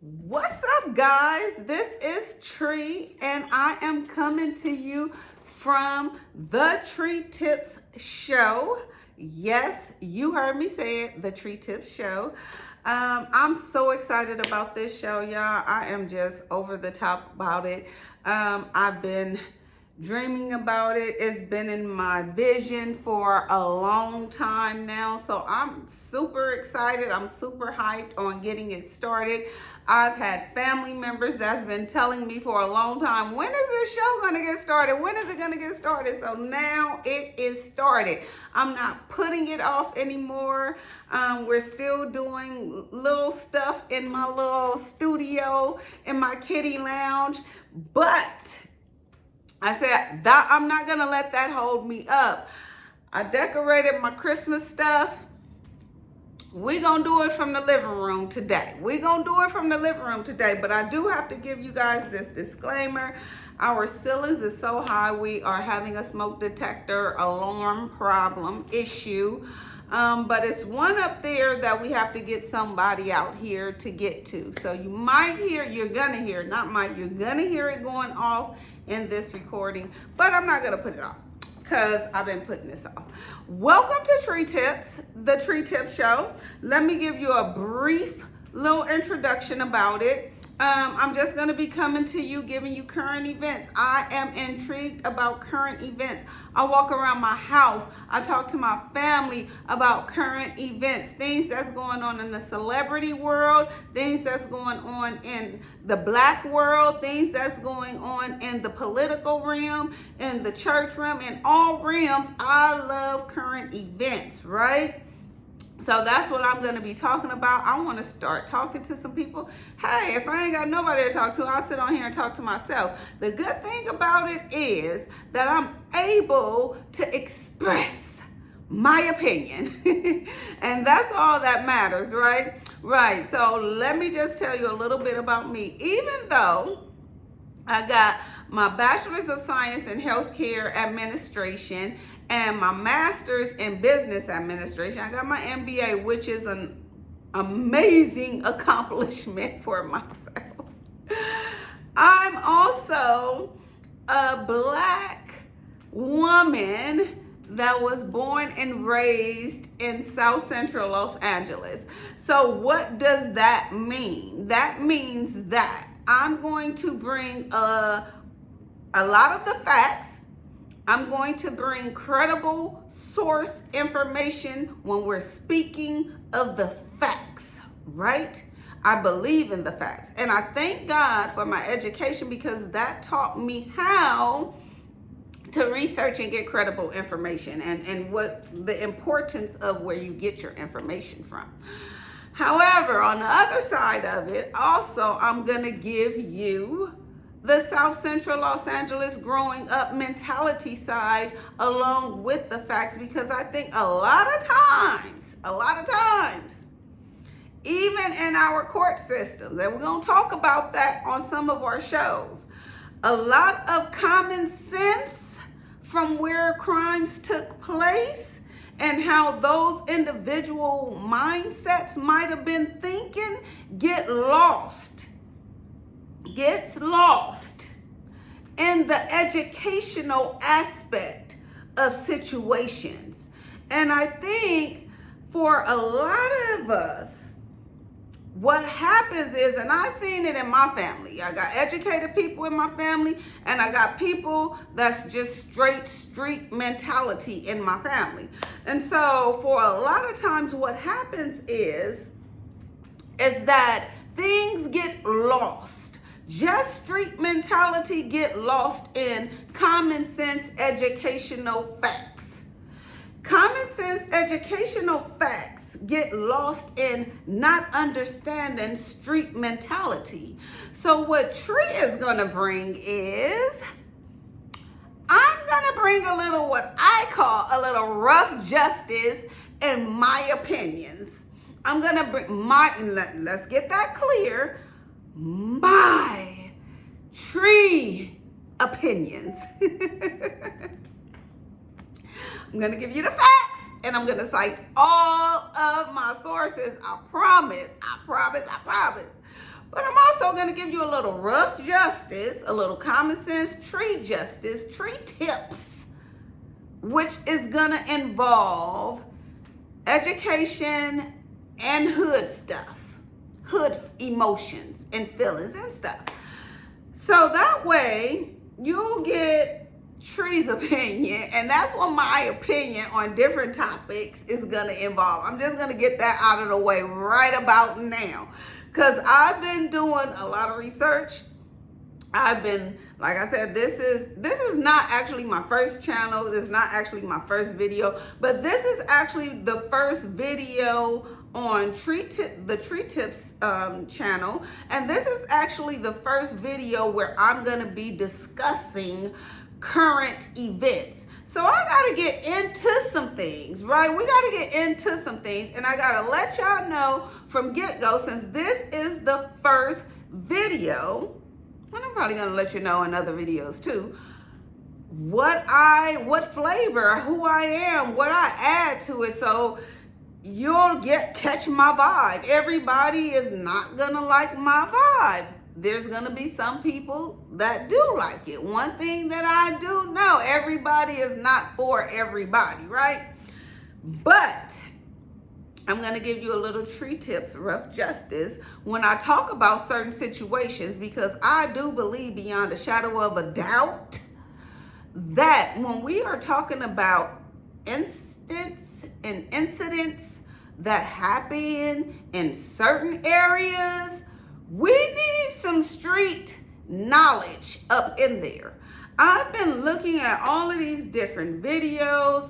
What's up, guys? This is Tree, and I am coming to you from the Treetips Show. Yes, you heard me say it, the Treetips Show. I'm so excited about this show, y'all. I am just over the top about it. I've been dreaming about it. It's been in my vision for a long time now. So I'm super excited. I'm super hyped on getting it started. I've had family members that's been telling me for a long time, when is this show going to get started? When is it going to get started? So now it is started. I'm not putting it off anymore. We're still doing little stuff in my little studio, in my kitty lounge, but I said that I'm not gonna let that hold me up. I decorated my Christmas stuff. We're gonna do it from the living room today. But I do have to give you guys this disclaimer. Our ceilings is so high, we are having a smoke detector alarm problem issue. But it's one up there that we have to get somebody out here to get to. So you're gonna hear it going off in this recording, but I'm not gonna put it off because I've been putting this off. Welcome to Tree Tips, the Tree Tips Show. Let me give you a brief little introduction about it. I'm just going to be coming to you, giving you current events. I am intrigued about current events. I walk around my house. I talk to my family about current events, things that's going on in the celebrity world, things that's going on in the black world, things that's going on in the political realm, in the church realm, in all realms. I love current events, right? So that's what I'm going to be talking about. I want to start talking to some people. Hey, if I ain't got nobody to talk to, I'll sit on here and talk to myself. The good thing about it is that I'm able to express my opinion. And that's all that matters, right? Right. So let me just tell you a little bit about me. Even though I got my Bachelor's of Science in Healthcare Administration and my Master's in Business Administration, I got my MBA, which is an amazing accomplishment for myself. I'm also a Black woman that was born and raised in South Central Los Angeles. So what does that mean? That means that I'm going to bring a lot of the facts. I'm going to bring credible source information when we're speaking of the facts, right? I believe in the facts. And I thank God for my education because that taught me how to research and get credible information and what the importance of where you get your information from. However, on the other side of it, also, I'm going to give you the South Central Los Angeles growing up mentality side along with the facts, because I think a lot of times, even in our court systems, and we're going to talk about that on some of our shows, a lot of common sense from where crimes took place and how those individual mindsets might have been thinking gets lost in the educational aspect of situations. And I think for a lot of us, what happens is, and I've seen it in my family, I got educated people in my family, and I got people that's just straight street mentality in my family. And so for a lot of times what happens is that things get lost. Just street mentality get lost in common sense educational facts. Common sense educational facts get lost in not understanding street mentality. So what Tree is going to bring is, I'm going to bring a little, what I call a little rough justice in my opinions. I'm going to bring let's get that clear, my Tree opinions. I'm going to give you the facts, and I'm going to cite all of my sources. I promise. but I'm also going to give you a little rough justice, a little common sense tree justice, tree tips, which is going to involve education and hood stuff, hood emotions and feelings and stuff. So that way you'll get Tree's opinion, and that's what my opinion on different topics is going to involve. I'm just going to get that out of the way right about now, because I've been doing a lot of research. I've been, like I said, this is not actually my first channel. This is not actually my first video, but this is actually the first video on the Treetips channel, and this is actually the first video where I'm going to be discussing current events. So I got to get into some things, right? We got to get into some things, and I got to let y'all know from get-go, since this is the first video, and I'm probably going to let you know in other videos too, what flavor, who I am, what I add to it, so you'll catch my vibe. Everybody is not going to like my vibe. There's going to be some people that do like it. One thing that I do know, everybody is not for everybody, right? But I'm going to give you a little tree tips, rough justice, when I talk about certain situations, because I do believe beyond a shadow of a doubt that when we are talking about incidents that happen in certain areas, we need some street knowledge up in there. I've been looking at all of these different videos,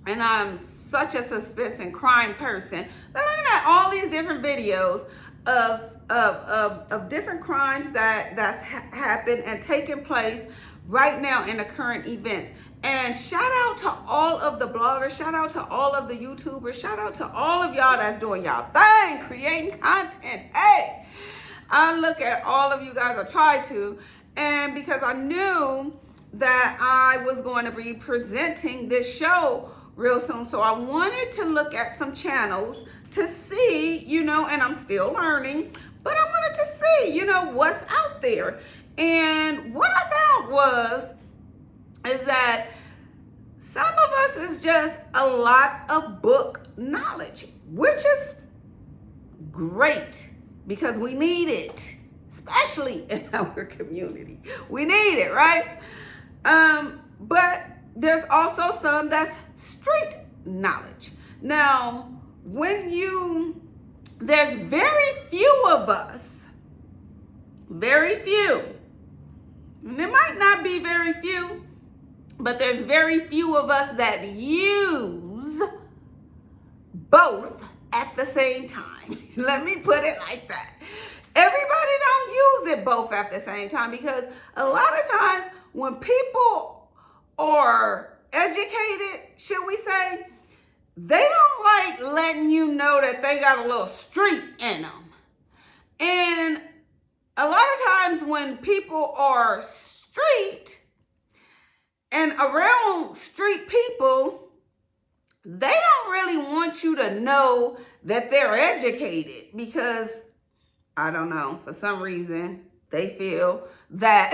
and I'm such a suspense and crime person. But looking at all these different videos of different crimes that's happened and taking place right now in the current events. And shout out to all of the bloggers, shout out to all of the YouTubers, shout out to all of y'all that's doing y'all thing, creating content. Hey, I look at all of you guys, I try to, and because I knew that I was going to be presenting this show real soon, so I wanted to look at some channels to see, and I'm still learning, but I wanted to see, what's out there. And what I found is that some of us is just a lot of book knowledge, which is great because we need it, especially in our community. We need it, right? But there's also some that's street knowledge. Now, there's very few of us, very few, and there might not be very few, but there's very few of us that use both at the same time. Let me put it like that. Everybody don't use it both at the same time, because a lot of times when people are educated, should we say, they don't like letting you know that they got a little street in them. And a lot of times when people are street and around street people, they don't really want you to know that they're educated, because I don't know, for some reason they feel that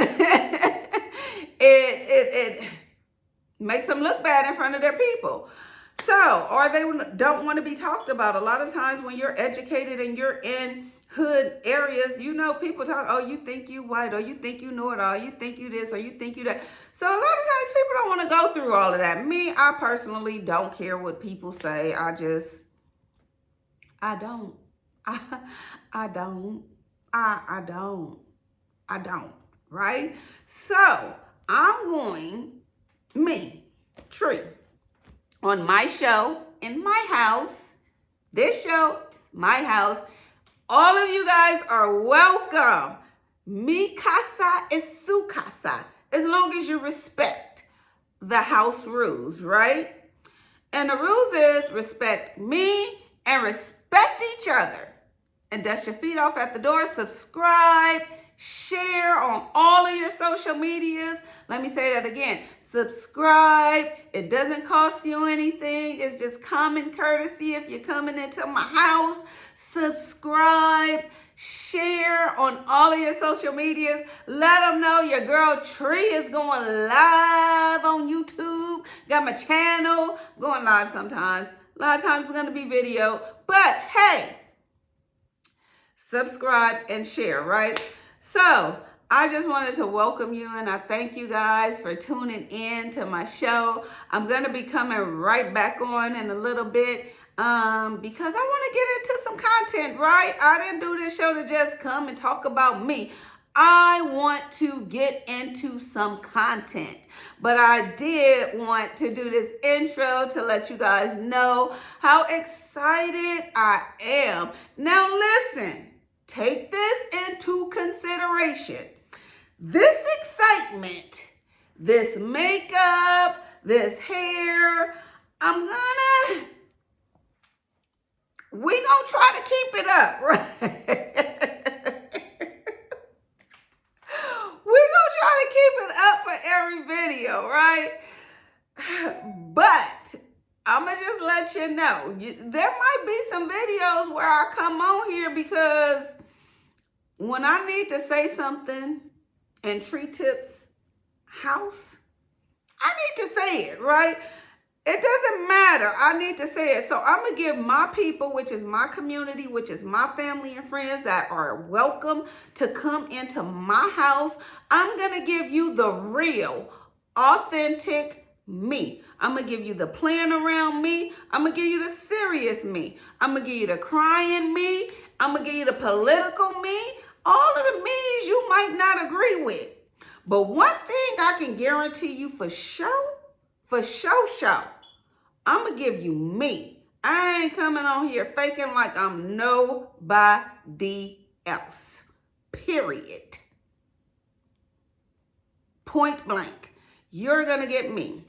it makes them look bad in front of their people. So, or they don't want to be talked about. A lot of times when you're educated and you're in hood areas, people talk, oh, you think you white, or you think you know it all, you think you this, or you think you that. So a lot of times people don't want to go through all of that. Me, I personally don't care what people say. I don't, right? So I'm going, Tree, on my show, in my house. This show is my house. All of you guys are welcome. Mi casa es su casa, as long as you respect the house rules, right? And the rules is respect me and respect each other. And dust your feet off at the door. Subscribe, share on all of your social medias. Let me say that again. Subscribe. It doesn't cost you anything. It's just common courtesy if you're coming into my house. Subscribe, share on all of your social medias. Let them know your girl Tree is going live on YouTube. Got my channel going live sometimes. A lot of times it's going to be video. But hey, subscribe and share, right? So I just wanted to welcome you, and I thank you guys for tuning in to my show. I'm going to be coming right back on in a little bit because I want to get into some content, right? I didn't do this show to just come and talk about me. I want to get into some content, but I did want to do this intro to let you guys know how excited I am. Now listen, take this into consideration. This excitement, this makeup, this hair, we gonna try to keep it up, right? We're gonna try to keep it up for every video, right? But I'm gonna just let you know, there might be some videos where I come on here because when I need to say something in Treetips house, I need to say it, right? It doesn't matter. I need to say it. So I'm going to give my people, which is my community, which is my family and friends that are welcome to come into my house. I'm going to give you the real, authentic me. I'm going to give you the playing around me. I'm going to give you the serious me. I'm going to give you the crying me. I'm going to give you the political me. All of the me's you might not agree with. But one thing I can guarantee you for sure, I'm going to give you me. I ain't coming on here faking like I'm nobody else. Period. Point blank. You're going to get me.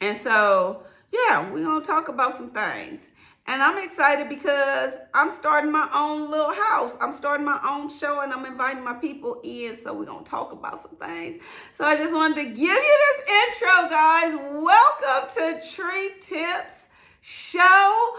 And so, yeah, we're going to talk about some things. And I'm excited because I'm starting my own little house. I'm starting my own show and I'm inviting my people in. So we're going to talk about some things. So I just wanted to give you this intro, guys. Welcome to Treetips Show.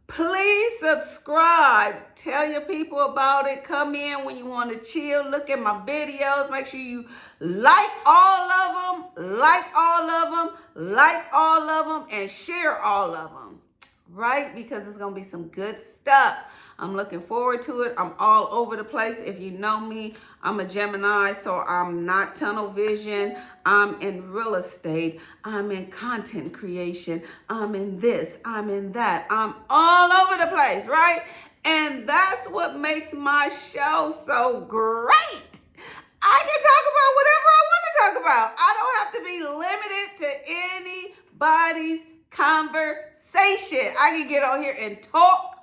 Please subscribe. Tell your people about it. Come in when you want to chill. Look at my videos. Make sure you like all of them, like all of them, like all of them, and share all of them. Right? Because it's going to be some good stuff. I'm looking forward to it. I'm all over the place. If you know me, I'm a Gemini, so I'm not tunnel vision. I'm in real estate. I'm in content creation. I'm in this. I'm in that. I'm all over the place, right? And that's what makes my show so great. I can talk about whatever I want to talk about. I don't have to be limited to anybody's conversation. I can get on here and talk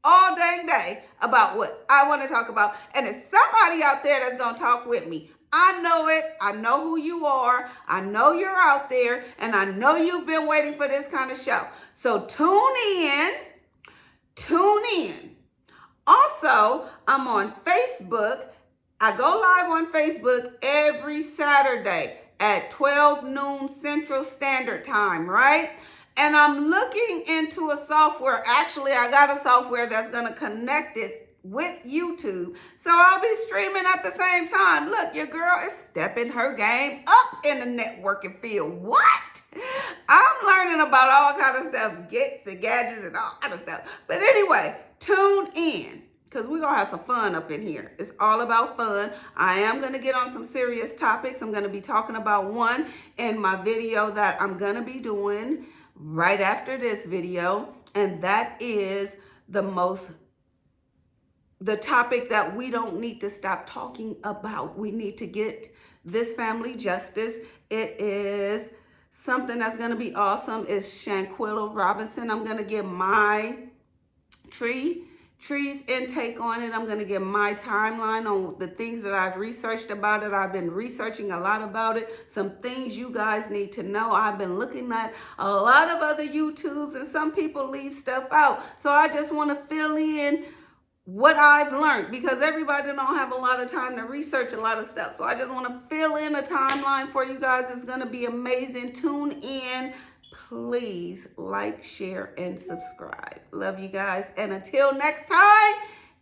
all dang day about what I want to talk about. And there's somebody out there that's going to talk with me. I know it. I know who you are. I know you're out there. And I know you've been waiting for this kind of show. So tune in. Tune in. Also, I'm on Facebook. I go live on Facebook every Saturday at 12 noon Central Standard Time, right? And I'm looking into a software. Actually, I got a software that's going to connect this with YouTube. So I'll be streaming at the same time. Look, your girl is stepping her game up in the networking field. What? I'm learning about all kind of stuff, gets and gadgets and all kind of stuff. But anyway, tune in, because we're going to have some fun up in here. It's all about fun. I am going to get on some serious topics. I'm going to be talking about one in my video that I'm going to be doing right after this video. And that is the topic that we don't need to stop talking about. We need to get this family justice. It is something that's going to be awesome. It's Shanquilla Robinson. I'm going to give my Tree's intake on it. I'm going to give my timeline on the things that I've researched about it. I've been researching a lot about it. Some things you guys need to know. I've been looking at a lot of other YouTubes, and some people leave stuff out. So I just want to fill in what I've learned, because everybody don't have a lot of time to research a lot of stuff. So I just want to fill in a timeline for you guys. It's going to be amazing. Tune in. Please like, share, and subscribe. Love you guys. And until next time,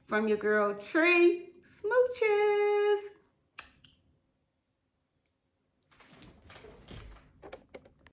from your girl Tree, Smooches.